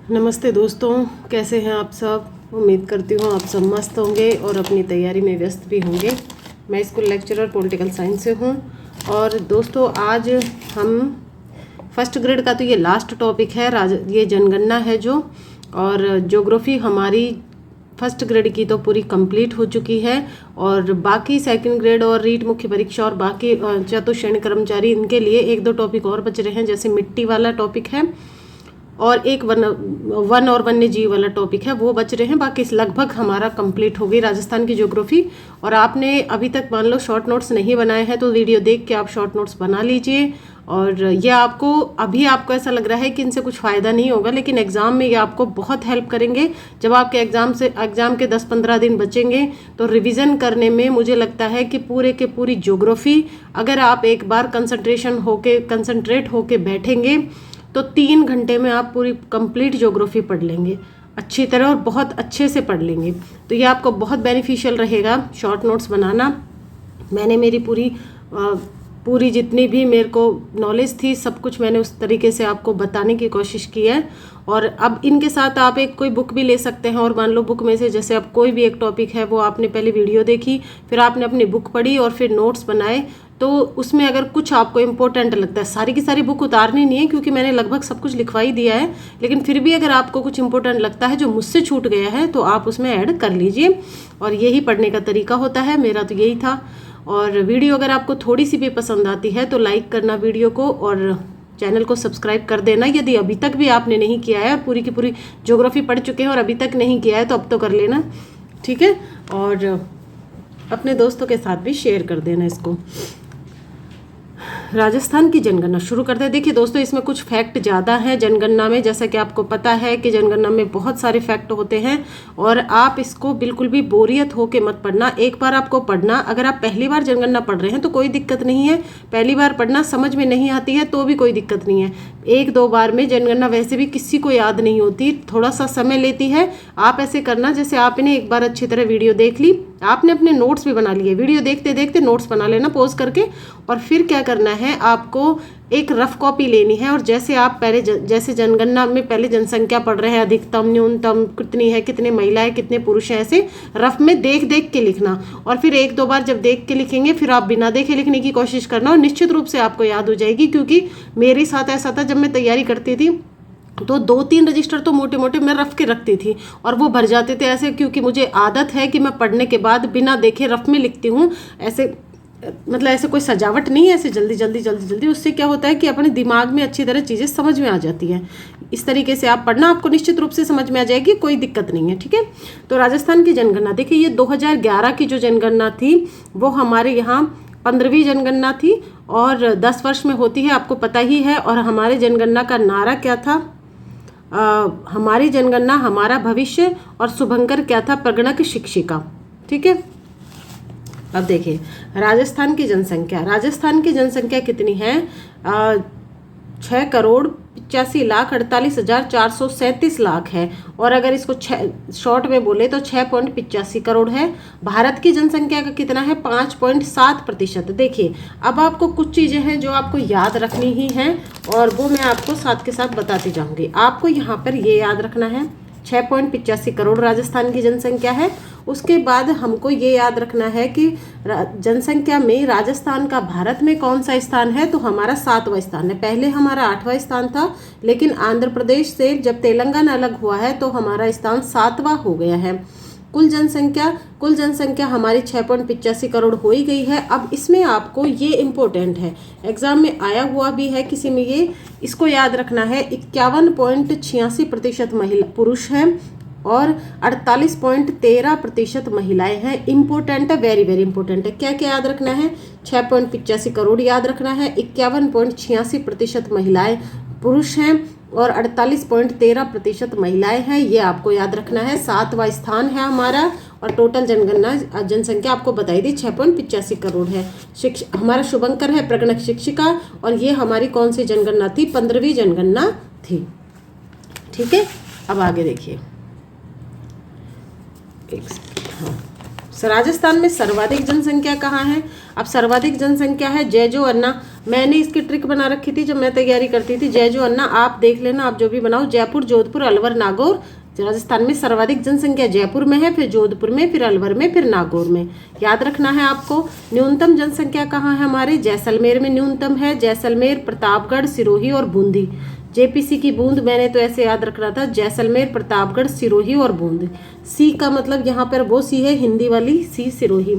नमस्ते दोस्तों, कैसे हैं आप सब। उम्मीद करती हूँ आप सब मस्त होंगे और अपनी तैयारी में व्यस्त भी होंगे। मैं स्कूल लेक्चरर पॉलिटिकल साइंस से हूँ। और दोस्तों आज हम फर्स्ट ग्रेड का तो ये लास्ट टॉपिक है, ये जनगणना है जो, और ज्योग्राफी हमारी फर्स्ट ग्रेड की तो पूरी कंप्लीट हो चुकी है। और बाकी सेकंड ग्रेड और रीट मुख्य परीक्षा और बाकी चतुश्रेणी कर्मचारी, इनके लिए एक दो टॉपिक और बच रहे हैं, जैसे मिट्टी वाला टॉपिक है और एक वन और वन्य जीव वाला टॉपिक है, वो बच रहे हैं। बाकी लगभग हमारा कंप्लीट हो गई राजस्थान की ज्योग्राफी। और आपने अभी तक मान लो शॉर्ट नोट्स नहीं बनाए हैं तो वीडियो देख के आप शॉर्ट नोट्स बना लीजिए। और ये आपको ऐसा लग रहा है कि इनसे कुछ फ़ायदा नहीं होगा, लेकिन एग्ज़ाम में ये आपको बहुत हेल्प करेंगे। जब आपके एग्ज़ाम के 10-15 दिन बचेंगे तो रिवीजन करने में मुझे लगता है कि पूरे के पूरी ज्योग्राफी अगर आप एक बार कंसंट्रेट होके बैठेंगे तो 3 घंटे में आप पूरी कंप्लीट ज्योग्राफी पढ़ लेंगे अच्छी तरह, और बहुत अच्छे से पढ़ लेंगे। तो ये आपको बहुत बेनिफिशियल रहेगा शॉर्ट नोट्स बनाना। मैंने मेरी पूरी जितनी भी मेरे को नॉलेज थी सब कुछ मैंने उस तरीके से आपको बताने की कोशिश की है। और अब इनके साथ आप कोई बुक भी ले सकते हैं, और मान लो बुक में से जैसे अब कोई भी एक टॉपिक है वो आपने पहले वीडियो देखी, फिर आपने अपनी बुक पढ़ी और फिर नोट्स बनाए, तो उसमें अगर कुछ आपको इम्पोर्टेंट लगता है, सारी की सारी बुक उतारनी नहीं है क्योंकि मैंने लगभग सब कुछ लिखवा ही दिया है, लेकिन फिर भी अगर आपको कुछ इम्पोर्टेंट लगता है जो मुझसे छूट गया है तो आप उसमें ऐड कर लीजिए। और यही पढ़ने का तरीका होता है, मेरा तो यही था। और वीडियो अगर आपको थोड़ी सी भी पसंद आती है तो लाइक करना वीडियो को, और चैनल को सब्सक्राइब कर देना यदि अभी तक भी आपने नहीं किया है। पूरी की पूरी ज्योग्राफी पढ़ चुके हैं और अभी तक नहीं किया है तो अब तो कर लेना, ठीक है। और अपने दोस्तों के साथ भी शेयर कर देना इसको। राजस्थान की जनगणना शुरू करते हैं। देखिए दोस्तों, इसमें कुछ फैक्ट ज़्यादा हैं जनगणना में, जैसा कि आपको पता है कि जनगणना में बहुत सारे फैक्ट होते हैं, और आप इसको बिल्कुल भी बोरियत होके मत पढ़ना। एक बार आपको पढ़ना, अगर आप पहली बार जनगणना पढ़ रहे हैं तो कोई दिक्कत नहीं है, पहली बार पढ़ना, समझ में नहीं आती है तो भी कोई दिक्कत नहीं है। 1-2 बार में जनगणना वैसे भी किसी को याद नहीं होती, थोड़ा सा समय लेती है। आप ऐसे करना जैसे आपने एक बार अच्छी तरह वीडियो देख ली, आपने अपने नोट्स भी बना लिए, वीडियो देखते देखते नोट्स बना लेना पॉज करके, और फिर क्या करना है, आपको एक रफ कॉपी लेनी है। और जैसे आप जैसे जनगणना में पहले जनसंख्या पढ़ रहे हैं, अधिकतम न्यूनतम कितनी है, कितने महिलाएं कितने पुरुष हैं, ऐसे रफ में देख देख के लिखना। और फिर 1-2 बार जब देख के लिखेंगे फिर आप बिना देखे लिखने की कोशिश करना, और निश्चित रूप से आपको याद हो जाएगी। क्योंकि मेरे साथ ऐसा था, जब मैं तैयारी करती थी तो 2-3 रजिस्टर तो मोटे मोटे मैं रफ के रखती थी और वो भर जाते थे ऐसे, क्योंकि मुझे आदत है कि मैं पढ़ने के बाद बिना देखे रफ में लिखती हूँ। ऐसे मतलब ऐसे कोई सजावट नहीं है, ऐसे जल्दी जल्दी। उससे क्या होता है कि अपने दिमाग में अच्छी तरह चीज़ें समझ में आ जाती हैं। इस तरीके से आप पढ़ना, आपको निश्चित रूप से समझ में आ जाएगी, कोई दिक्कत नहीं है, ठीक है। तो राजस्थान की जनगणना देखिए, ये 2011 की जो जनगणना थी वो हमारे यहाँ 15वीं जनगणना थी और 10 वर्ष में होती है, आपको पता ही है। और हमारे जनगणना का नारा क्या था, हमारी जनगणना हमारा भविष्य, और शुभंकर क्या था, प्रगणक शिक्षिका, ठीक है। अब देखिए राजस्थान की जनसंख्या कितनी है, 6,85,48,437 लाख है। और अगर इसको शॉर्ट में बोले तो 6.85 करोड़ है। भारत की जनसंख्या का कितना है, 5.7%। देखिए अब आपको कुछ चीज़ें हैं जो आपको याद रखनी ही हैं, और वो मैं आपको साथ के साथ बताती जाऊंगी। आपको यहाँ पर ये याद रखना है 6.85 करोड़ राजस्थान की जनसंख्या है। उसके बाद हमको ये याद रखना है कि जनसंख्या में राजस्थान का भारत में कौन सा स्थान है, तो हमारा 7वां स्थान है। पहले हमारा 8वां स्थान था, लेकिन आंध्र प्रदेश से जब तेलंगाना अलग हुआ है तो हमारा स्थान 7वां हो गया है। कुल जनसंख्या हमारी 6.85 करोड़ हो ही गई है। अब इसमें आपको ये इम्पोर्टेंट है, एग्जाम में आया हुआ भी है किसी में, ये इसको याद रखना है, 51.86% महिला पुरुष हैं और 48.13% महिलाएं हैं। इंपॉर्टेंट है, वेरी वेरी इंपॉर्टेंट है। क्या क्या याद रखना है, 6.85 करोड़ याद रखना है, 51.86% महिलाएं पुरुष हैं और 48.13% महिलाएं हैं, ये आपको याद रखना है। 7वां स्थान है हमारा, और टोटल जनसंख्या आपको बताई दी 6.85 करोड़ है। हमारा शुभंकर है प्रगणक शिक्षिका, और ये हमारी कौन सी जनगणना थी, 15वीं जनगणना थी, ठीक है। अब आगे देखिए, हाँ राजस्थान में सर्वाधिक जनसंख्या कहाँ है? अब सर्वाधिक जनसंख्या है जयजो अन्ना। मैंने इसकी ट्रिक बना रखी थी जब मैं तैयारी करती थी, जयजो अन्ना आप देख लेना, आप जो भी बनाओ। जयपुर, जोधपुर, अलवर, नागौर। राजस्थान में सर्वाधिक जनसंख्या जयपुर में है, फिर जोधपुर में, फिर अलवर में, फिर नागौर में। याद रखना है आपको। न्यूनतम जनसंख्या कहाँ है हमारे? जैसलमेर में न्यूनतम है। जैसलमेर, प्रतापगढ़, सिरोही और बूंदी। जेपीसी की बूंद मैंने तो ऐसे याद रखना था, जैसलमेर, प्रतापगढ़, सिरोही और बूंदी। सी का मतलब यहाँ पर वो सी है हिंदी वाली सी, सिरोही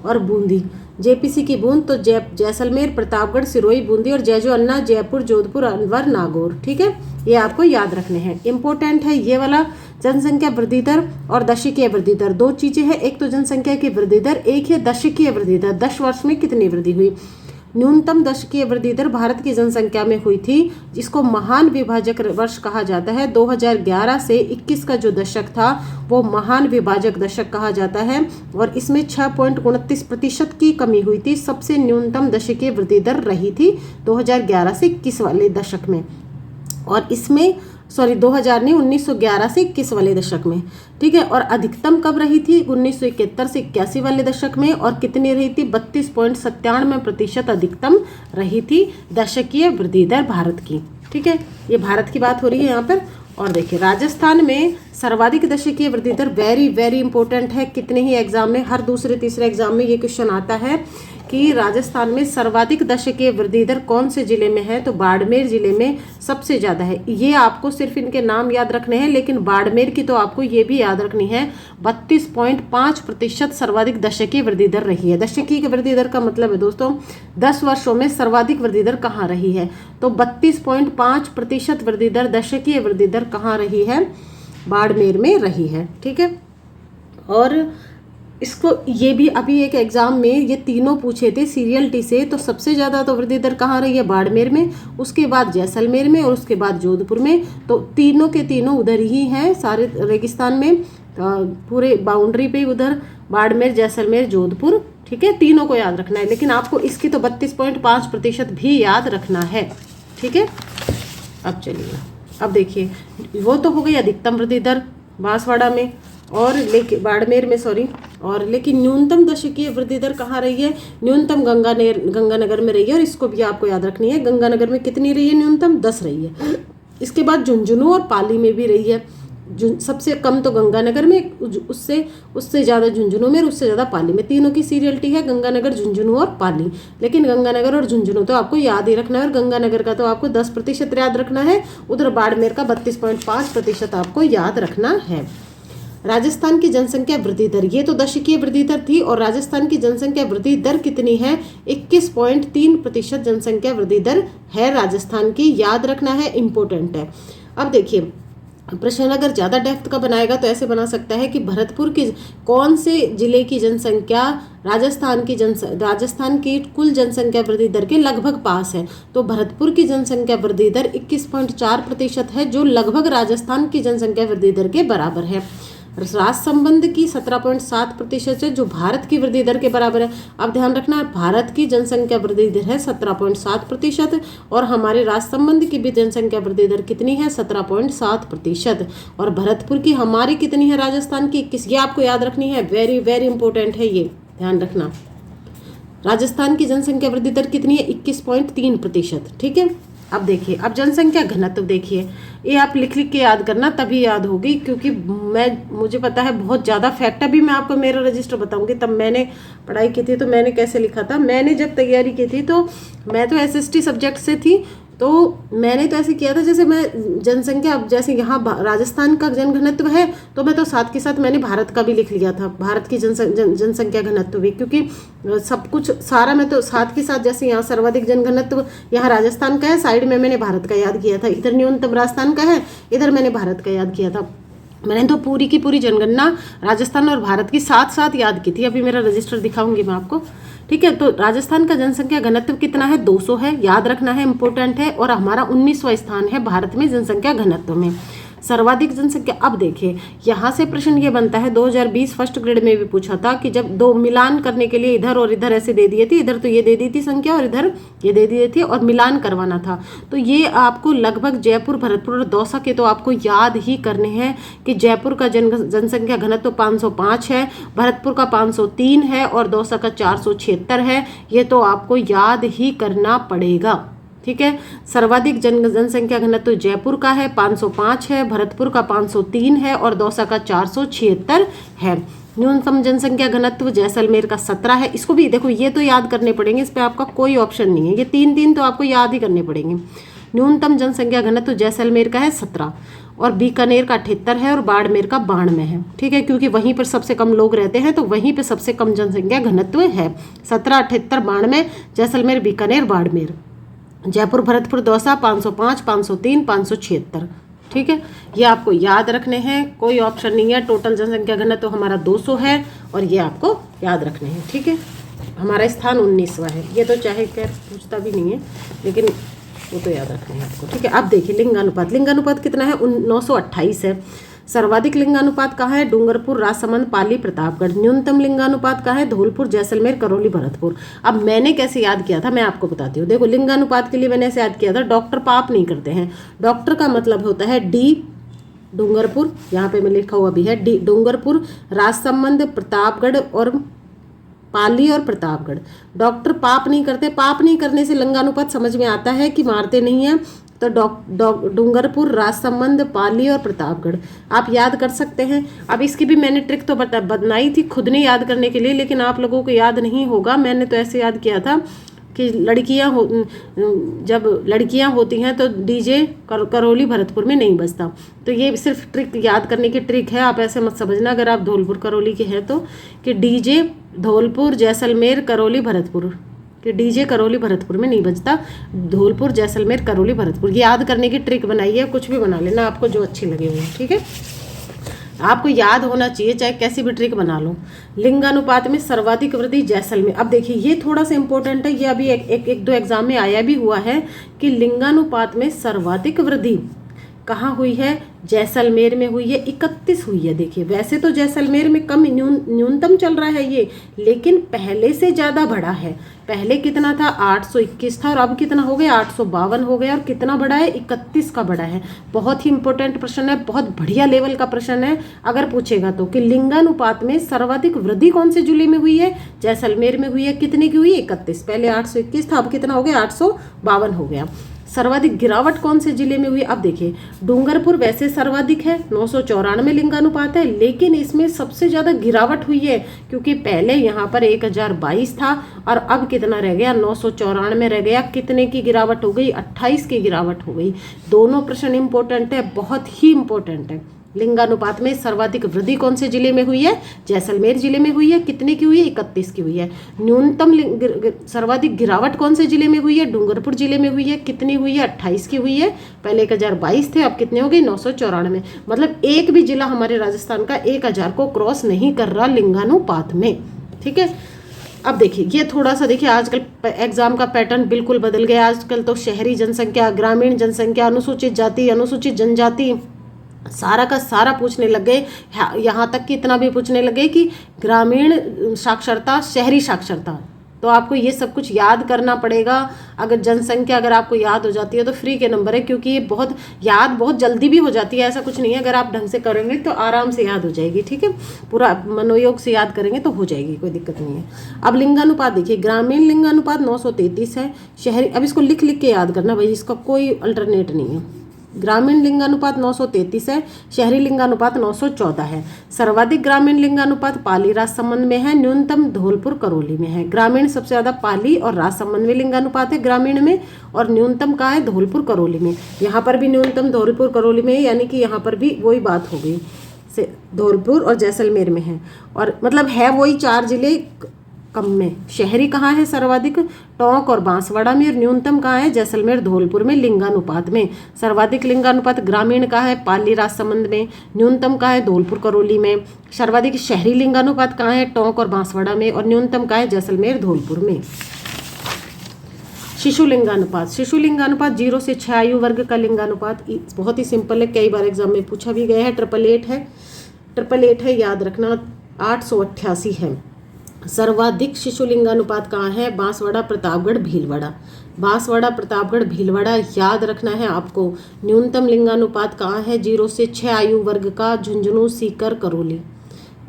और बूंदी। जेपीसी की बूंद तो जैसलमेर, प्रतापगढ़, सिरोही, बूंदी और जयजो अन्ना जयपुर, जोधपुर, अलवर, नागौर। ठीक है, ये आपको याद रखने हैं, इंपॉर्टेंट है ये वाला। जनसंख्या वृद्धि दर और दशकीय वृद्धि दर दो चीजें हैं, एक तो जनसंख्या की वृद्धि दर, एक है दशकीय वृद्धि दर। 10 वर्ष में कितनी वृद्धि हुई? न्यूनतम दशकीय वृद्धि दर भारत की जनसंख्या में हुई थी, जिसको महान विभाजक वर्ष कहा जाता है। 2011 से 21 का जो दशक था वो महान विभाजक दशक कहा जाता है, और इसमें 6.29% की कमी हुई थी। सबसे न्यूनतम दशकीय वृद्धि दर रही थी 2011 से 21 वाले दशक में, और इसमें 1911 से 21 वाले दशक में। ठीक है, और अधिकतम कब रही थी? 1971 से 81 वाले दशक में, और कितनी रही थी? 32.97% अधिकतम रही थी दशकीय वृद्धि दर भारत की। ठीक है, ये भारत की बात हो रही है यहाँ पर। और देखिए राजस्थान में सर्वाधिक दशकीय वृद्धि दर वेरी वेरी इंपॉर्टेंट है। कितने ही एग्जाम में, हर दूसरे तीसरे एग्जाम में ये क्वेश्चन आता है कि राजस्थान में सर्वाधिक दशकीय वृद्धि दर कौन से जिले में है? तो बाड़मेर जिले में सबसे ज़्यादा है। ये आपको सिर्फ इनके नाम याद रखने हैं, लेकिन बाड़मेर की तो आपको ये भी याद रखनी है। 32.5% सर्वाधिक दशकीय वृद्धि दर रही है। दशकीय वृद्धि दर का मतलब है दोस्तों 10 वर्षों में सर्वाधिक वृद्धि दर कहाँ रही है? तो 32.5% वृद्धि दर, दशकीय वृद्धि दर कहाँ रही है? बाड़मेर में रही है। ठीक है, और इसको ये भी अभी एक एग्जाम में ये तीनों पूछे थे सीरियल टी से, तो सबसे ज़्यादा तो वृद्धि दर कहाँ रही है? बाड़मेर में, उसके बाद जैसलमेर में, और उसके बाद जोधपुर में। तो तीनों के तीनों उधर ही हैं, सारे रेगिस्तान में, पूरे बाउंड्री पे उधर बाड़मेर, जैसलमेर, जोधपुर। ठीक है, तीनों को याद रखना है, लेकिन आपको इसकी तो 32.5% भी याद रखना है। ठीक है, अब चलिए, अब देखिए वो तो हो गई अधिकतम वृद्धि दर बांसवाड़ा में, और लेकिन बाड़मेर में और लेकिन न्यूनतम दशकीय वृद्धि दर कहाँ रही है? न्यूनतम गंगानगर में रही है, और इसको भी आपको याद रखनी है। गंगानगर में कितनी रही है? न्यूनतम 10 रही है। इसके बाद झुंझुनू और पाली में भी रही है। सबसे कम तो गंगानगर में, उससे ज़्यादा झुंझुनू में, और उससे ज़्यादा पाली में। तीनों की सीरियलिटी है गंगानगर, झुंझुनू और पाली। लेकिन गंगानगर और झुंझुनू तो आपको याद ही रखना है, और गंगानगर का तो आपको 10% याद रखना है। उधर बाड़मेर का 32.5% आपको याद रखना है। राजस्थान की जनसंख्या वृद्धि दर, ये तो दशकीय वृद्धि दर थी, और राजस्थान की जनसंख्या वृद्धि दर कितनी है? 21.3% जनसंख्या वृद्धि दर है राजस्थान की। याद रखना है, इंपॉर्टेंट है। अब देखिए प्रश्न अगर ज़्यादा डेप्थ का बनाएगा तो ऐसे बना सकता है कि भरतपुर की कौन से जिले की जनसंख्या राजस्थान की कुल जनसंख्या वृद्धि दर के लगभग पास है? तो भरतपुर की जनसंख्या वृद्धि दर 21.4% है, जो लगभग राजस्थान की जनसंख्या वृद्धि दर के बराबर है। राज संबंध की 17.7% है, जो भारत की वृद्धि दर के बराबर है। अब ध्यान रखना, भारत की जनसंख्या वृद्धि दर है 17.7%, और हमारे राज संबंध की भी जनसंख्या वृद्धि दर कितनी है? 17.7%। और भरतपुर की हमारी कितनी है? राजस्थान की 21। ये आपको याद रखनी है, वेरी वेरी इंपॉर्टेंट है, ये ध्यान रखना। राजस्थान की जनसंख्या वृद्धि दर कितनी है? 21.3%। ठीक है, अब देखिए, अब जनसंख्या घनत्व देखिए, ये आप लिख के याद करना, तभी याद होगी, क्योंकि मुझे पता है बहुत ज़्यादा फैक्ट। अभी मैं आपको मेरा रजिस्टर बताऊंगी, तब मैंने पढ़ाई की थी तो मैंने कैसे लिखा था। मैंने जब तैयारी की थी तो मैं तो एसएसटी सब्जेक्ट से थी, तो मैंने तो ऐसे किया था जैसे मैं जनसंख्या, अब जैसे यहाँ राजस्थान का जनघनत्व है तो मैं तो साथ के साथ मैंने भारत का भी लिख लिया था, भारत की जनसंख्या घनत्व भी, क्योंकि सब कुछ सारा मैं तो साथ के साथ, जैसे यहाँ सर्वाधिक जनघनत्व यहाँ राजस्थान का है, साइड में मैंने भारत का याद किया था, इधर न्यूनतम राजस्थान का है, इधर मैंने भारत का याद किया था। मैंने तो पूरी की पूरी जनगणना राजस्थान और भारत की साथ साथ याद की थी। अभी मेरा रजिस्टर दिखाऊंगी मैं आपको। ठीक है, तो राजस्थान का जनसंख्या घनत्व कितना है? 200 है, याद रखना है, इंपॉर्टेंट है। और हमारा 19वां स्थान है भारत में जनसंख्या घनत्व में। सर्वाधिक जनसंख्या, अब देखिए यहाँ से प्रश्न ये बनता है, 2020 फर्स्ट ग्रेड में भी पूछा था कि जब दो मिलान करने के लिए इधर और इधर ऐसे दे दिए थे, इधर तो ये दे दी थी संख्या और इधर ये दे दी थी और मिलान करवाना था, तो ये आपको लगभग जयपुर, भरतपुर और दौसा के तो आपको याद ही करने हैं कि जयपुर का जनसंख्या घनत्व 505 है, भरतपुर का 503 है और दौसा का 476 है। ये तो आपको याद ही करना पड़ेगा, ठीक है। सर्वाधिक जनसंख्या घनत्व जयपुर का है 505 है, भरतपुर का 503 है और दौसा का 476 है। न्यूनतम जनसंख्या घनत्व जैसलमेर का 17 है। इसको भी देखो, ये तो याद करने पड़ेंगे, इस पे आपका कोई ऑप्शन नहीं है, ये तीन तो आपको याद ही करने पड़ेंगे। न्यूनतम जनसंख्या घनत्व जैसलमेर का है 17 और बीकानेर का 78 है और बाड़मेर का 92 है, ठीक है, क्योंकि वहीं पर सबसे कम लोग रहते हैं तो वहीं पर सबसे कम जनसंख्या घनत्व है। 17, 78, 92, जैसलमेर, बीकानेर, बाड़मेर। जयपुर, भरतपुर, दौसा 505, 503, 576, ठीक है, ये आपको याद रखने हैं, कोई ऑप्शन नहीं है। टोटल जनसंख्या घनत्व तो हमारा 200 है और ये आपको याद रखने हैं, ठीक है। हमारा स्थान 19वां है, ये तो चाहे खैर पूछता भी नहीं है लेकिन वो तो याद रखने हैं आपको, ठीक है। अब देखिए लिंगानुपात, लिंगानुपात कितना है, 928 है। सर्वाधिक लिंगानुपात कहाँ है, डूंगरपुर, राजसमंद, पाली, प्रतापगढ़। न्यूनतम लिंगानुपात कहाँ है, धौलपुर, जैसलमेर, करौली, भरतपुर। अब मैंने कैसे याद किया था मैं आपको बताती हूँ। देखो लिंगानुपात के लिए मैंने ऐसे याद किया था, डॉक्टर पाप नहीं करते हैं, डॉक्टर का मतलब होता है डी डूंगरपुर, यहाँ पे मैं लिखा हुआ भी है डी डूंगरपुर, राजसमंद, प्रतापगढ़ और पाली और प्रतापगढ़। डॉक्टर पाप नहीं करते, पाप नहीं करने से लिंगानुपात समझ में आता है कि मारते नहीं है, तो डूंगरपुर, राजसमंद, पाली और प्रतापगढ़ आप याद कर सकते हैं। अब इसकी भी मैंने ट्रिक तो बनाई थी खुद ने याद करने के लिए, लेकिन आप लोगों को याद नहीं होगा। मैंने तो ऐसे याद किया था कि जब लड़कियां होती हैं तो डीजे करौली, भरतपुर में नहीं बजता। तो ये सिर्फ ट्रिक याद करने की ट्रिक है, आप ऐसे मत समझना अगर आप धौलपुर करौली के हैं तो, कि डीजे धौलपुर, जैसलमेर, करौली, भरतपुर, कि डीजे करौली, भरतपुर में नहीं बजता, धौलपुर, जैसलमेर, करौली, भरतपुर। ये याद करने की ट्रिक बनाई है, कुछ भी बना लेना आपको जो अच्छी लगे हुए, ठीक है। आपको याद होना चाहिए, चाहे कैसी भी ट्रिक बना लो। लिंगानुपात में सर्वाधिक वृद्धि जैसलमेर। अब देखिए ये थोड़ा सा इंपॉर्टेंट है, ये अभी एक दो एग्जाम में आया भी हुआ है कि लिंगानुपात में सर्वाधिक वृद्धि कहाँ हुई है, जैसलमेर में हुई है, 31 हुई है। देखिए वैसे तो जैसलमेर में कम न्यूनतम चल रहा है ये, लेकिन पहले से ज़्यादा बढ़ा है। पहले कितना था, 821 था और अब कितना हो गया, 852 हो गया। और कितना बढ़ा है, 31 का बढ़ा है। बहुत ही इंपॉर्टेंट प्रश्न है, बहुत बढ़िया लेवल का प्रश्न है अगर पूछेगा तो, कि लिंगानुपात में सर्वाधिक वृद्धि कौन से जिले में हुई है, जैसलमेर में हुई है। कितने की हुई, 31। पहले 821 था, अब कितना हो गया, 852 हो गया। सर्वाधिक गिरावट कौन से जिले में हुई, अब देखिए डूंगरपुर वैसे सर्वाधिक है, 994 लिंगानुपात है, लेकिन इसमें सबसे ज़्यादा गिरावट हुई है क्योंकि पहले यहाँ पर 1022 था और अब कितना रह गया, 994 रह गया। कितने की गिरावट हो गई, 28 की गिरावट हो गई। दोनों प्रश्न इंपॉर्टेंट है, बहुत ही इंपॉर्टेंट है। लिंगानुपात में सर्वाधिक वृद्धि कौन से जिले में हुई है, जैसलमेर जिले में हुई है। कितने की हुई है, 31 की हुई है। न्यूनतम सर्वाधिक गिरावट कौन से जिले में हुई है, डूंगरपुर जिले में हुई है। कितनी हुई है, 28 की हुई है। पहले 1022 थे, अब कितने हो गए, 994। मतलब एक भी जिला हमारे राजस्थान का 1000 को क्रॉस नहीं कर रहा लिंगानुपात में, ठीक है। अब देखिए ये थोड़ा सा देखिए, आजकल एग्जाम का पैटर्न बिल्कुल बदल गया। आजकल तो शहरी जनसंख्या, ग्रामीण जनसंख्या, अनुसूचित जाति, अनुसूचित जनजाति, सारा का सारा पूछने लग गए। यहाँ तक कि इतना भी पूछने लगे कि ग्रामीण साक्षरता, शहरी साक्षरता। तो आपको ये सब कुछ याद करना पड़ेगा। अगर जनसंख्या अगर आपको याद हो जाती है तो फ्री के नंबर है, क्योंकि ये बहुत जल्दी भी हो जाती है, ऐसा कुछ नहीं है। अगर आप ढंग से करेंगे तो आराम से याद हो जाएगी, ठीक है। पूरा मनोयोग से याद करेंगे तो हो जाएगी, कोई दिक्कत नहीं है। अब लिंगानुपात देखिए, ग्रामीण लिंगानुपात 933 है, शहरी, अब इसको लिख के याद करना भाई, इसका कोई अल्टरनेट नहीं है। ग्रामीण लिंगानुपात 933 है, शहरी लिंगानुपात 914 है। सर्वाधिक ग्रामीण लिंगानुपात पाली, राजसमंद में है, न्यूनतम धौलपुर, करौली में है। ग्रामीण सबसे ज़्यादा पाली और राजसमंद में लिंगानुपात है ग्रामीण में, और न्यूनतम कहाँ है, धौलपुर, करौली में। यहाँ पर भी न्यूनतम धौलपुर, करौली में है, यानी कि यहाँ पर भी वही बात हो गई, से धौलपुर और जैसलमेर में है, और मतलब है वही 4 जिले कम में। शहरी कहाँ है सर्वाधिक, टोंक और बांसवाड़ा में, और न्यूनतम कहाँ है, जैसलमेर, धौलपुर में लिंगानुपात में। सर्वाधिक लिंगानुपात ग्रामीण का है पाली, राजसमंद में, न्यूनतम का है धौलपुर, करौली में। सर्वाधिक शहरी लिंगानुपात कहाँ है, टोंक और बांसवाड़ा में, और न्यूनतम का है जैसलमेर, धौलपुर में। शिशु लिंगानुपात, शिशु लिंगानुपात 0 से 6 आयु वर्ग का लिंगानुपात बहुत ही सिंपल है, कई बार एग्जाम में पूछा भी गया है। 888 है, याद रखना 888 है। सर्वाधिक शिशु लिंगानुपात कहाँ है? बांसवाड़ा, प्रतापगढ़, भीलवाड़ा। बांसवाड़ा, प्रतापगढ़, भीलवाड़ा याद रखना है आपको। न्यूनतम लिंगानुपात कहाँ है? 0 से 6 आयु वर्ग का झुंझुनू, सीकर, करौली।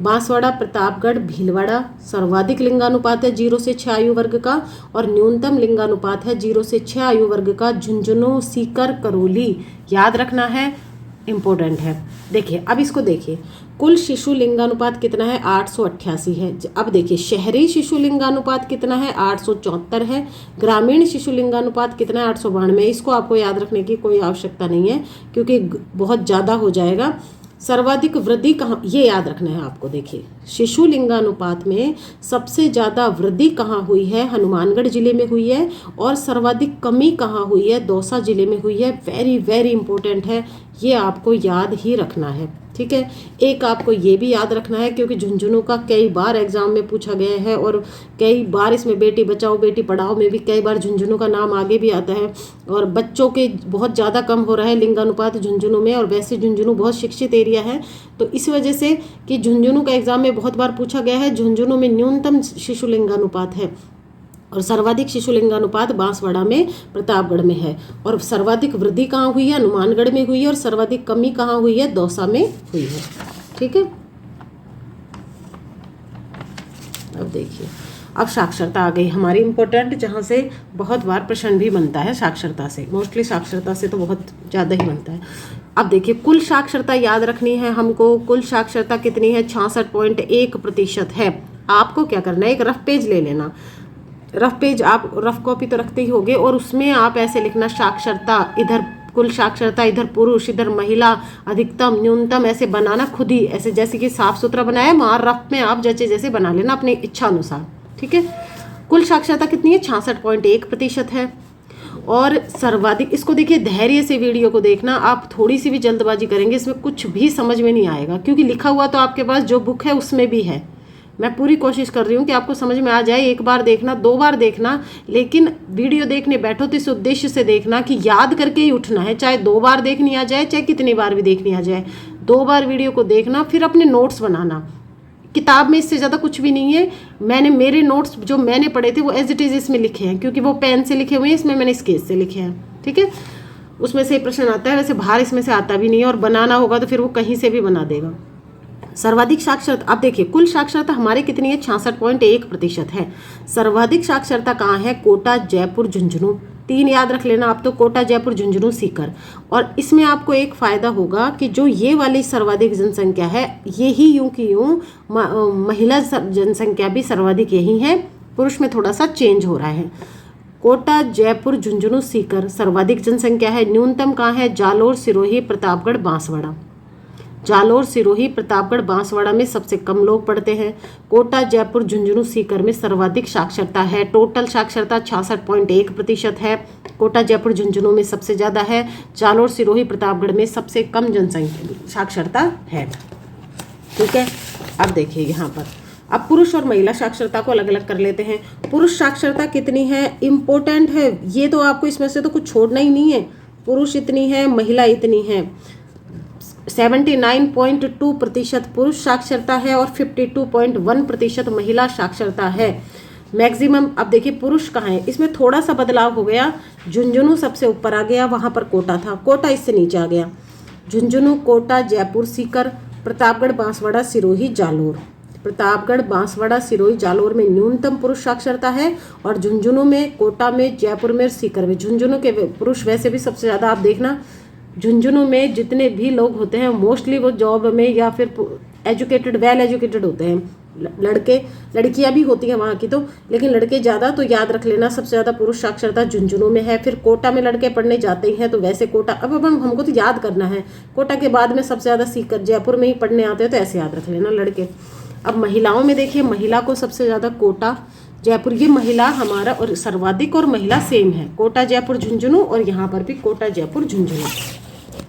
बांसवाड़ा, प्रतापगढ़, भीलवाड़ा। सर्वाधिक लिंगानुपात है 0 से 6 आयु वर्ग का, और न्यूनतम लिंगानुपात है 0 से 6 आयु वर्ग का झुंझुनू, सीकर, करौली। याद रखना है, इम्पोर्टेंट है। देखिए अब इसको देखिए, कुल शिशु लिंगानुपात कितना है? 888 है। अब देखिए शहरी शिशु लिंगानुपात कितना है? 874 है। ग्रामीण शिशु लिंगानुपात कितना है? 892। इसको आपको याद रखने की कोई आवश्यकता नहीं है क्योंकि बहुत ज़्यादा हो जाएगा। सर्वाधिक वृद्धि कहाँ, ये याद रखना है आपको। देखिए शिशु लिंगानुपात में सबसे ज़्यादा वृद्धि कहाँ हुई है? हनुमानगढ़ जिले में हुई है। और सर्वाधिक कमी कहाँ हुई है? दौसा जिले में हुई है। वेरी वेरी इंपॉर्टेंट है, ये आपको याद ही रखना है, ठीक है। एक आपको ये भी याद रखना है क्योंकि झुंझुनू का कई बार एग्जाम में पूछा गया है और कई बार इसमें बेटी बचाओ बेटी पढ़ाओ में भी कई बार झुंझुनू का नाम आगे भी आता है। और बच्चों के बहुत ज़्यादा कम हो रहा है लिंगानुपात झुंझुनू में, और वैसे झुंझुनू बहुत शिक्षित एरिया है, तो इस वजह से कि झुंझुनू का एग्जाम में बहुत बार पूछा गया है। झुंझुनू में न्यूनतम शिशु लिंगानुपात है और सर्वाधिक शिशु लिंगानुपात बांसवाड़ा में, प्रतापगढ़ में है। और सर्वाधिक वृद्धि कहाँ हुई है? हनुमानगढ़ में हुई है। और सर्वाधिक कमी कहाँ हुई है? दौसा में हुई है, ठीक है। अब देखिए, अब साक्षरता आ गई हमारी इम्पोर्टेंट, जहाँ से बहुत बार प्रश्न भी बनता है साक्षरता से, मोस्टली साक्षरता से तो बहुत ज़्यादा ही बनता है। अब देखिए कुल साक्षरता याद रखनी है हमको। कुल साक्षरता कितनी है? 66.1% है। आपको क्या करना है, एक रफ पेज ले लेना। रफ पेज आप रफ कॉपी तो रखते ही होगे, और उसमें आप ऐसे लिखना साक्षरता, इधर कुल साक्षरता, इधर पुरुष, इधर महिला, अधिकतम, न्यूनतम, ऐसे बनाना खुद ही, ऐसे जैसे कि साफ सुथरा बनाया वहाँ रफ में आप जैसे जैसे बना लेना अपनी इच्छा अनुसार, ठीक है। कुल साक्षरता कितनी है? 66.1% है। और सर्वाधिक, इसको देखिए धैर्य से वीडियो को देखना, आप थोड़ी सी भी जल्दबाजी करेंगे इसमें कुछ भी समझ में नहीं आएगा, क्योंकि लिखा हुआ तो आपके पास जो बुक है उसमें भी है। मैं पूरी कोशिश कर रही हूँ कि आपको समझ में आ जाए। एक बार देखना, 2 बार देखना, लेकिन वीडियो देखने बैठो तो इस उद्देश्य से देखना कि याद करके ही उठना है, चाहे 2 बार देखनी आ जाए, चाहे कितनी बार भी देखनी आ जाए। 2 बार वीडियो को देखना, फिर अपने नोट्स बनाना। किताब में इससे ज़्यादा कुछ भी नहीं है। मैंने मेरे नोट्स जो मैंने पढ़े थे वो एज इट इज़ इसमें लिखे हैं, क्योंकि वो पेन से लिखे हुए हैं, इसमें मैंने स्केच से लिखे हैं, ठीक है। उसमें से प्रश्न आता है, वैसे बाहर इसमें से आता भी नहीं है, और बनाना होगा तो फिर वो कहीं से भी बना देगा। सर्वाधिक साक्षरता, अब देखिए कुल साक्षरता हमारे कितनी है? 66.1% है। सर्वाधिक साक्षरता कहाँ है? कोटा, जयपुर, झुंझुनू। 3 याद रख लेना आप तो, कोटा, जयपुर, झुंझुनू, सीकर। और इसमें आपको एक फ़ायदा होगा कि जो ये वाली सर्वाधिक जनसंख्या है, ये ही यूं कि यूं महिला जनसंख्या भी सर्वाधिक यही है, पुरुष में थोड़ा सा चेंज हो रहा है। कोटा, जयपुर, झुंझुनू, सीकर सर्वाधिक जनसंख्या है। न्यूनतम कहाँ है? जालोर, सिरोही, प्रतापगढ़, बांसवाड़ा। जालोर, सिरोही, प्रतापगढ़, बांसवाड़ा में सबसे कम लोग पढ़ते हैं। कोटा, जयपुर, झुंझुनू, सीकर में सर्वाधिक साक्षरता है। टोटल साक्षरता 66.1% है। कोटा, जयपुर, झुंझुनू में सबसे ज़्यादा है। जालोर, सिरोही, प्रतापगढ़ में सबसे कम जनसंख्या साक्षरता है, ठीक है। अब देखिए यहाँ पर, अब पुरुष और महिला साक्षरता को अलग अलग कर लेते हैं। पुरुष साक्षरता कितनी है? इम्पोर्टेंट है ये तो, आपको इसमें से तो कुछ छोड़ना ही नहीं है। पुरुष इतनी है, महिला इतनी है। 79.2% पुरुष साक्षरता है और 52.1% महिला साक्षरता है। मैक्सिमम, अब देखिए पुरुष कहाँ है, इसमें थोड़ा सा बदलाव हो गया। झुंझुनू सबसे ऊपर आ गया, वहाँ पर कोटा था, कोटा इससे नीचे आ गया। झुंझुनू, कोटा, जयपुर, सीकर, प्रतापगढ़, बांसवाड़ा, सिरोही, जालोर। प्रतापगढ़, बांसवाड़ा, सिरोही, जालोर में न्यूनतम पुरुष साक्षरता है, और झुंझुनू में, कोटा में, जयपुर में, सीकर में। झुंझुनू के पुरुष वैसे भी सबसे ज़्यादा, आप देखना झुंझुनू में जितने भी लोग होते हैं मोस्टली वो जॉब में या फिर एजुकेटेड, वेल एजुकेटेड होते हैं। लड़के, लड़कियां भी होती हैं वहाँ की तो, लेकिन लड़के ज़्यादा, तो याद रख लेना सबसे ज़्यादा पुरुष साक्षरता झुंझुनू में है। फिर कोटा में लड़के पढ़ने जाते हैं, तो वैसे कोटा, अब हमको तो याद करना है, कोटा के बाद में सबसे ज़्यादा सीकर, जयपुर में ही पढ़ने आते हैं, तो ऐसे याद रख लेना लड़के। अब महिलाओं में देखिए, महिला को सबसे ज़्यादा कोटा, जयपुर, ये महिला हमारा और सर्वाधिक और महिला सेम है, कोटा, जयपुर, झुंझुनू, और यहाँ पर भी कोटा, जयपुर, झुंझुनू,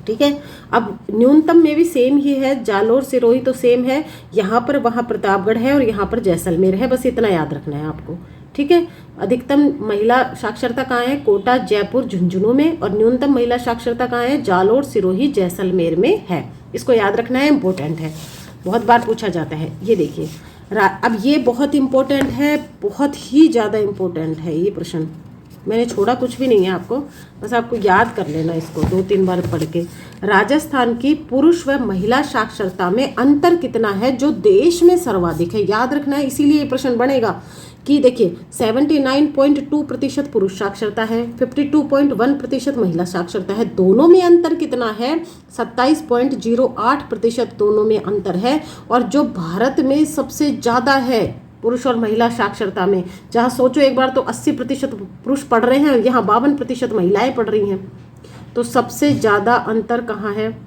ठीक है। अब न्यूनतम में भी सेम ही है, जालोर, सिरोही तो सेम है, यहाँ पर, वहाँ प्रतापगढ़ है, और यहाँ पर जैसलमेर है। बस इतना याद रखना है आपको, ठीक है। अधिकतम महिला साक्षरता कहाँ है? कोटा, जयपुर, झुंझुनू में। और न्यूनतम महिला साक्षरता कहाँ है? जालोर, सिरोही, जैसलमेर में है। इसको याद रखना है, इम्पोर्टेंट है, बहुत बार पूछा जाता है। ये देखिए अब ये बहुत इम्पोर्टेंट है, बहुत ही ज़्यादा इम्पोर्टेंट है ये प्रश्न। मैंने छोड़ा कुछ भी नहीं है आपको, बस आपको याद कर लेना इसको 2-3 बार पढ़ के। राजस्थान की पुरुष व महिला साक्षरता में अंतर कितना है जो देश में सर्वाधिक है? याद रखना है, इसीलिए ये प्रश्न बनेगा कि देखिए 79.2% पुरुष साक्षरता है, 52.1% महिला साक्षरता है। दोनों में अंतर कितना है? 27.08% दोनों में अंतर है। और जो भारत में सबसे ज़्यादा है पुरुष और महिला साक्षरता में, जहाँ सोचो एक बार तो 80% पुरुष पढ़ रहे हैं, यहाँ 52% महिलाएं पढ़ रही हैं। तो सबसे ज़्यादा अंतर कहाँ है?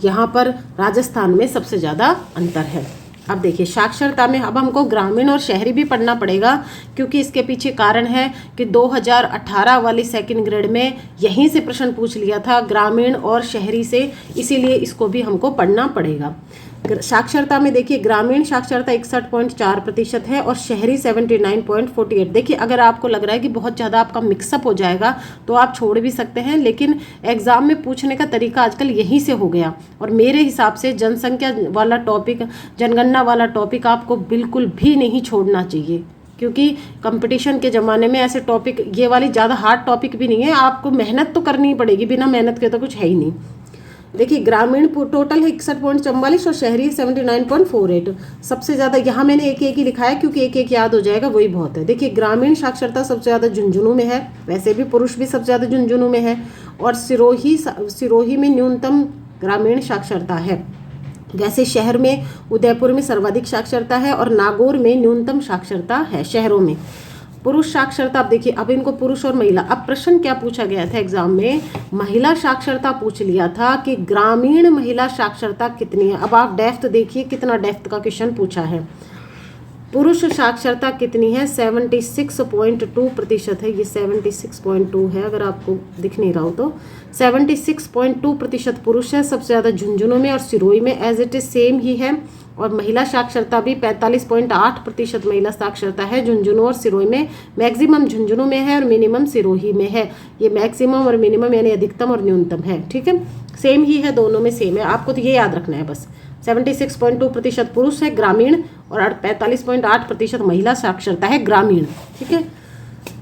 यहाँ पर राजस्थान में सबसे ज़्यादा अंतर है। अब देखिए साक्षरता में अब हमको ग्रामीण और शहरी भी पढ़ना पड़ेगा, क्योंकि इसके पीछे कारण है कि 2018 वाली सेकंड ग्रेड में यहीं से प्रश्न पूछ लिया था, ग्रामीण और शहरी से, इसीलिए इसको भी हमको पढ़ना पड़ेगा। साक्षरता में देखिए ग्रामीण साक्षरता 61.4% है और शहरी 79.48। देखिए अगर आपको लग रहा है कि बहुत ज़्यादा आपका मिक्सअप हो जाएगा तो आप छोड़ भी सकते हैं, लेकिन एग्ज़ाम में पूछने का तरीका आजकल यहीं से हो गया। और मेरे हिसाब से जनसंख्या वाला टॉपिक, जनगणना वाला टॉपिक आपको बिल्कुल भी नहीं छोड़ना चाहिए, क्योंकि कंपटीशन के ज़माने में ऐसे टॉपिक, ये वाली ज़्यादा हार्ड टॉपिक भी नहीं है, आपको मेहनत तो करनी ही पड़ेगी, बिना मेहनत के तो कुछ है ही नहीं। देखिए ग्रामीण टोटल है 61.44 और शहरी 79.48। सबसे ज़्यादा यहाँ मैंने एक एक ही लिखा है, क्योंकि एक एक याद हो जाएगा वही बहुत है। देखिए ग्रामीण साक्षरता सबसे ज़्यादा झुंझुनू में है, वैसे भी पुरुष भी सबसे ज़्यादा झुंझुनू में है। और सिरोही में न्यूनतम ग्रामीण साक्षरता है। वैसे शहर में उदयपुर में सर्वाधिक साक्षरता है और नागौर में न्यूनतम साक्षरता है शहरों में। पुरुष साक्षरता, अब देखिए अब इनको पुरुष और महिला, अब प्रश्न क्या पूछा गया था एग्जाम में? महिला साक्षरता पूछ लिया था कि ग्रामीण महिला साक्षरता कितनी है। अब आप डेप्थ देखिए, कितना डेप्थ का क्वेश्चन पूछा है। पुरुष साक्षरता कितनी है? 76.2% है, ये 76.2 है, अगर आपको दिख नहीं रहा हो तो 76.2% पुरुष है, सबसे ज़्यादा झुंझुनू में और सिरोही में, एज इट इज सेम ही है। और महिला साक्षरता भी 45.8% महिला साक्षरता है झुंझुनू और सिरोही में। मैक्सिमम झुंझुनू में है और मिनिमम सिरोही में है। ये मैक्सिमम और मिनिमम यानी अधिकतम और न्यूनतम है, ठीक है, सेम ही है, दोनों में सेम है। आपको तो ये याद रखना है बस, 76.2% पुरुष है ग्रामीण और 45.8% महिला साक्षरता है ग्रामीण, ठीक है।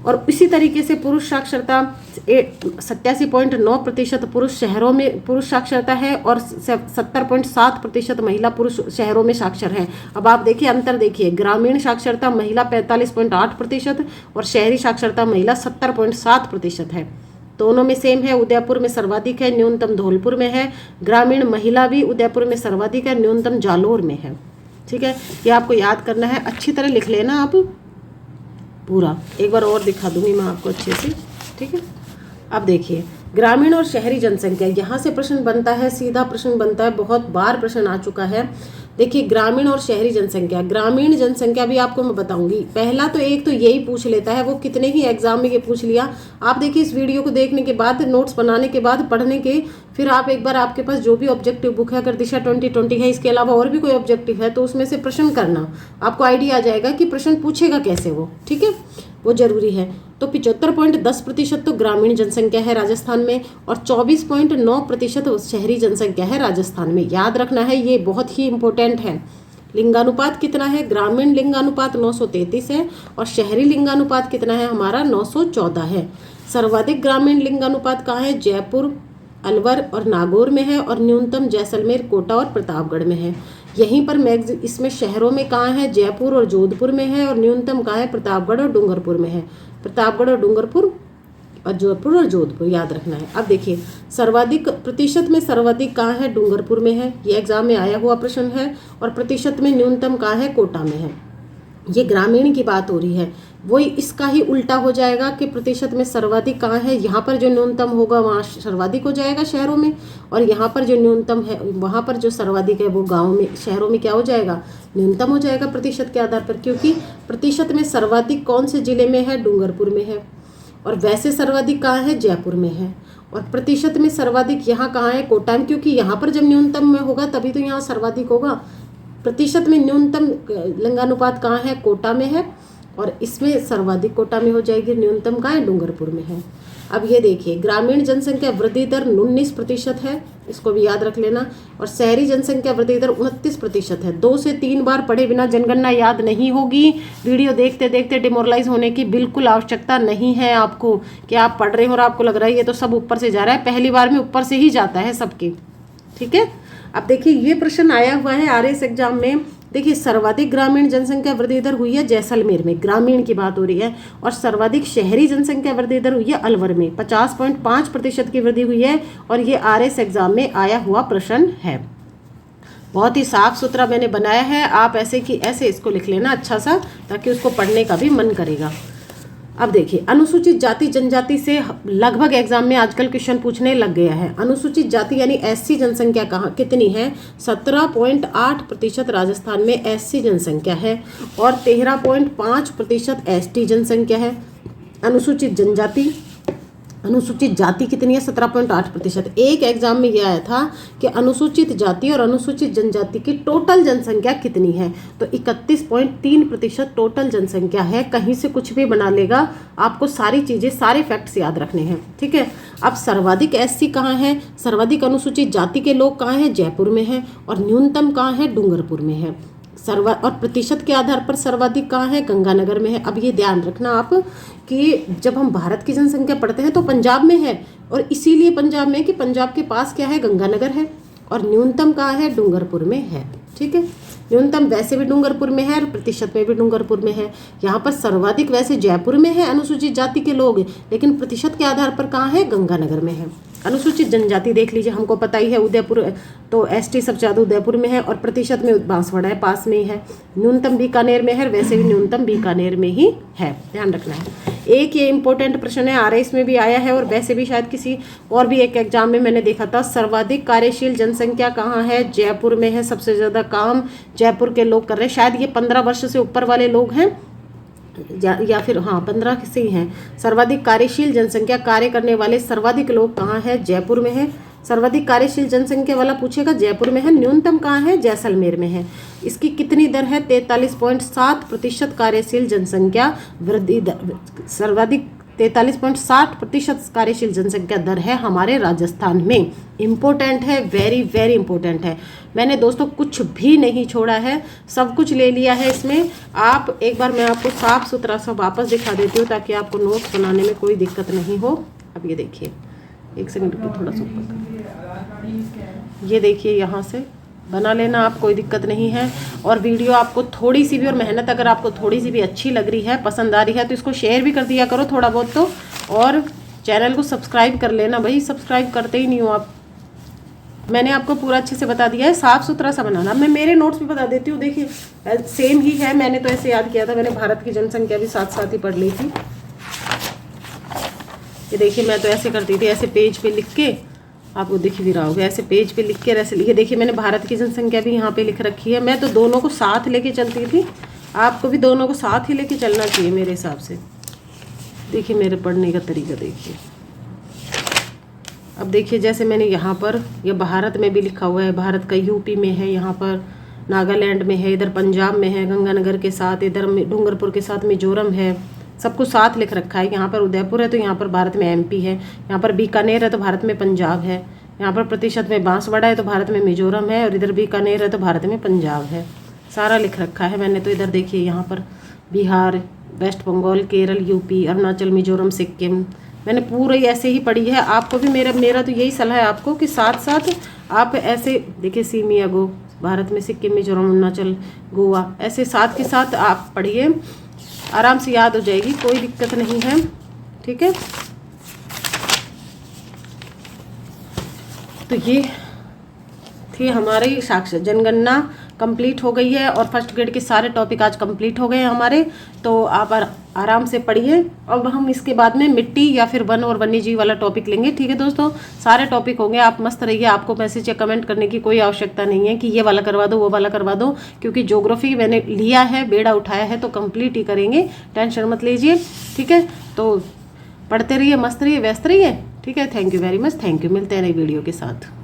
और इसी तरीके से पुरुष साक्षरता 87.9% पुरुष शहरों में पुरुष साक्षरता है और 70.7% महिला पुरुष शहरों में साक्षर है। अब आप देखिए अंतर देखिए, ग्रामीण साक्षरता महिला 45.8% और शहरी साक्षरता महिला 70.7% है। दोनों में सेम है। उदयपुर में सर्वाधिक है, न्यूनतम धौलपुर में है। ग्रामीण महिला भी उदयपुर में सर्वाधिक है, न्यूनतम जालोर में है, ठीक है। ये आपको याद करना है, अच्छी तरह लिख लेना आप पूरा। एक बार और दिखा दूंगी मैं आपको अच्छे से, ठीक है। अब देखिए ग्रामीण और शहरी जनसंख्या, यहाँ से प्रश्न बनता है, सीधा प्रश्न बनता है, बहुत बार प्रश्न आ चुका है। देखिए ग्रामीण और शहरी जनसंख्या, ग्रामीण जनसंख्या भी आपको मैं बताऊंगी। पहला तो एक तो यही पूछ लेता है, वो कितने ही एग्जाम में ये पूछ लिया। आप देखिए इस वीडियो को देखने के बाद, नोट्स बनाने के बाद, पढ़ने के, फिर आप एक बार आपके पास जो भी ऑब्जेक्टिव बुक है, अगर दिशा 2020 है, इसके अलावा और भी कोई ऑब्जेक्टिव है तो उसमें से प्रश्न करना, आपको आइडिया आ जाएगा कि प्रश्न पूछेगा कैसे वो, ठीक है, वो जरूरी है। तो 75.10% तो ग्रामीण जनसंख्या है राजस्थान में और 24.9% शहरी जनसंख्या है राजस्थान में। याद रखना है, ये बहुत ही इंपॉर्टेंट है। लिंगानुपात कितना है? ग्रामीण लिंगानुपात 933 है और शहरी लिंगानुपात कितना है हमारा? 914 है। सर्वाधिक ग्रामीण लिंगानुपात कहाँ है? जयपुर, अलवर और नागौर में है और न्यूनतम जैसलमेर, कोटा और प्रतापगढ़ में है। यहीं पर इसमें शहरों में कहाँ है? जयपुर और जोधपुर में है और न्यूनतम कहाँ है? प्रतापगढ़ और डूंगरपुर में है। प्रतापगढ़ और डूंगरपुर और जोधपुर याद रखना है। अब देखिए सर्वाधिक प्रतिशत में सर्वाधिक कहाँ है? डूंगरपुर में है, ये एग्जाम में आया हुआ प्रश्न है। और प्रतिशत में न्यूनतम कहाँ है? कोटा में है। ये ग्रामीण की बात हो रही है, वही इसका ही उल्टा हो जाएगा कि प्रतिशत में सर्वाधिक कहाँ है? यहाँ पर जो न्यूनतम होगा वहाँ सर्वाधिक हो जाएगा शहरों में, और यहाँ पर जो न्यूनतम है वहाँ पर जो सर्वाधिक है वो गाँव में, शहरों में क्या हो जाएगा? न्यूनतम हो जाएगा प्रतिशत के आधार पर, क्योंकि प्रतिशत में सर्वाधिक कौन से जिले में है? डूंगरपुर में है। और वैसे सर्वाधिक कहाँ है? जयपुर में है। और प्रतिशत में सर्वाधिक यहाँ कहाँ है? कोटा में, क्योंकि यहाँ पर जब न्यूनतम में होगा तभी तो यहाँ सर्वाधिक होगा। प्रतिशत में न्यूनतम लिंगानुपात कहाँ है, कोटा में है, और इसमें सर्वाधिक कोटा में हो जाएगी, न्यूनतम कहाँ है, डूंगरपुर में है। अब ये देखिए, ग्रामीण जनसंख्या वृद्धि दर 19% है, इसको भी याद रख लेना, और शहरी जनसंख्या वृद्धि दर 29% है। 2 से 3 बार पढ़े बिना जनगणना याद नहीं होगी। वीडियो देखते देखते डिमोरलाइज होने की बिल्कुल आवश्यकता नहीं है आपको, कि आप पढ़ रहे हो और आपको लग रहा है ये तो सब ऊपर से जा रहा है। पहली बार में ऊपर से ही जाता है सबके, ठीक है। अब देखिए, ये प्रश्न आया हुआ है RS एग्जाम में। देखिए, सर्वाधिक ग्रामीण जनसंख्या वृद्धि दर हुई है जैसलमेर में, ग्रामीण की बात हो रही है, और सर्वाधिक शहरी जनसंख्या वृद्धि दर हुई है अलवर में, 50.5% की वृद्धि हुई है, और ये RS एग्जाम में आया हुआ प्रश्न है। बहुत ही साफ सुथरा मैंने बनाया है, आप ऐसे कि ऐसे इसको लिख लेना अच्छा सा, ताकि उसको पढ़ने का भी मन करेगा। अब देखिए, अनुसूचित जाति जनजाति से लगभग एग्जाम में आजकल क्वेश्चन पूछने लग गया है। अनुसूचित जाति यानी SC जनसंख्या कहाँ कितनी है, 17.8% राजस्थान में SC जनसंख्या है, और 13.5% ST जनसंख्या है। अनुसूचित जाति कितनी है, 17.8%। एक एग्जाम में यह आया था कि अनुसूचित जाति और अनुसूचित जनजाति की टोटल जनसंख्या कितनी है, तो 31.3% टोटल जनसंख्या है। कहीं से कुछ भी बना लेगा, आपको सारी चीजें, सारे फैक्ट्स याद रखने हैं, ठीक है। अब सर्वाधिक SC कहाँ है, सर्वाधिक अनुसूचित जाति के लोग कहाँ हैं, जयपुर में है, और न्यूनतम कहाँ है, डूंगरपुर में है। और प्रतिशत के आधार पर सर्वाधिक कहाँ है, गंगानगर में है। अब ये ध्यान रखना आप कि जब हम भारत की जनसंख्या पढ़ते हैं तो पंजाब में है, और इसीलिए पंजाब में कि पंजाब के पास क्या है, गंगानगर है, और न्यूनतम कहाँ है, डूंगरपुर में है, ठीक है। न्यूनतम वैसे भी डूंगरपुर में है और प्रतिशत में भी डूंगरपुर में है। यहाँ पर सर्वाधिक वैसे जयपुर में है अनुसूचित जाति के लोग, लेकिन प्रतिशत के आधार पर कहाँ है, गंगानगर में है। अनुसूचित जनजाति देख लीजिए, हमको पता ही है उदयपुर, तो ST सबसे ज़्यादा उदयपुर में है, और प्रतिशत में बांसवाड़ा है, पास में ही है। न्यूनतम बीकानेर में है, वैसे भी न्यूनतम बीकानेर में ही है, ध्यान रखना है। एक ये इंपॉर्टेंट प्रश्न है, RS में भी आया है, और वैसे भी शायद किसी और भी एक एग्जाम में मैंने देखा था। सर्वाधिक कार्यशील जनसंख्या कहाँ है, जयपुर में है। सबसे ज़्यादा काम जयपुर के लोग कर रहे हैं, शायद ये 15 वर्ष से ऊपर वाले लोग हैं, या फिर हाँ 15 से ही हैं। सर्वाधिक कार्यशील जनसंख्या, कार्य करने वाले सर्वाधिक लोग कहाँ है, जयपुर में है। सर्वाधिक कार्यशील जनसंख्या वाला पूछेगा, जयपुर में है। न्यूनतम कहाँ है, जैसलमेर में है। इसकी कितनी दर है, 43.7% कार्यशील जनसंख्या वृद्धि दर, सर्वाधिक 43.7% कार्यशील जनसंख्या दर है हमारे राजस्थान में। इम्पोर्टेंट है, वेरी वेरी इंपॉर्टेंट है। मैंने दोस्तों कुछ भी नहीं छोड़ा है, सब कुछ ले लिया है इसमें। आप एक बार मैं आपको साफ सुथरा सा वापस दिखा देती हूँ, ताकि आपको नोट्स बनाने में कोई दिक्कत नहीं हो। अब ये देखिए, एक सेकंड रुकिए, थोड़ा सा ऊपर, ये देखिए, यहाँ से बना लेना आप, कोई दिक्कत नहीं है। और वीडियो आपको थोड़ी सी भी, और मेहनत अगर आपको थोड़ी सी भी अच्छी लग रही है, पसंद आ रही है, तो इसको शेयर भी कर दिया करो थोड़ा बहुत तो, और चैनल को सब्सक्राइब कर लेना भाई, सब्सक्राइब करते ही नहीं हो आप। मैंने आपको पूरा अच्छे से बता दिया है, साफ सुथरा सा बनाना। मैं मेरे नोट्स भी बता देती हूँ, देखिए सेम ही है, मैंने तो ऐसे याद किया था, मैंने भारत की जनसंख्या भी साथ साथ ही पढ़ ली थी। ये देखिए, मैं तो ऐसे करती थी, ऐसे पेज पे लिख के, आपको दिख भी रहा होगा, ऐसे पेज पे लिख के ऐसे लिखे। देखिए, मैंने भारत की जनसंख्या भी यहाँ पे लिख रखी है। मैं तो दोनों को साथ लेके चलती थी, आपको भी दोनों को साथ ही लेके चलना चाहिए मेरे हिसाब से। देखिए मेरे पढ़ने का तरीका देखिए। अब देखिए, जैसे मैंने यहाँ पर, यह भारत में भी लिखा हुआ है, भारत का यूपी में है, यहाँ पर नागालैंड में है, इधर पंजाब में है गंगानगर के साथ, इधर डूंगरपुर के साथ मिजोरम है, सब कुछ साथ लिख रखा है। यहाँ पर उदयपुर है तो यहाँ पर भारत में MP है, यहाँ पर बीकानेर है तो भारत में पंजाब है, यहाँ पर प्रतिशत में बांसवाड़ा है तो भारत में मिजोरम है, और इधर बीकानेर है तो भारत में पंजाब है। सारा लिख रखा है मैंने तो। इधर देखिए, यहाँ पर बिहार, वेस्ट बंगाल, केरल, यूपी, अरुणाचल, मिजोरम, सिक्किम, मैंने पूरी ऐसे ही पढ़ी है। आपको भी मेरा तो यही सलाह है आपको कि साथ साथ आप ऐसे देखिए, सीमिया गो भारत में, सिक्किम, मिजोरम, अरुणाचल, गोवा, ऐसे साथ के साथ आप पढ़िए, आराम से याद हो जाएगी, कोई दिक्कत नहीं है, ठीक है। तो ये थी हमारी साक्षर जनगणना कंप्लीट हो गई है, और फर्स्ट ग्रेड के सारे टॉपिक आज कंप्लीट हो गए हैं हमारे। तो आप आराम से पढ़िए। अब हम इसके बाद में मिट्टी या फिर वन और वन्यजीव वाला टॉपिक लेंगे, ठीक है दोस्तों। सारे टॉपिक होंगे, आप मस्त रहिए। आपको मैसेज या कमेंट करने की कोई आवश्यकता नहीं है कि ये वाला करवा दो, वो वाला करवा दो, क्योंकि ज्योग्राफी मैंने लिया है, बेड़ा उठाया है, तो कंप्लीट ही करेंगे, टेंशन मत लीजिए, ठीक है। तो पढ़ते रहिए, मस्त रहिए, व्यस्त रहिए, ठीक है। Thank you very much, thank you. मिलते हैं नई वीडियो के साथ।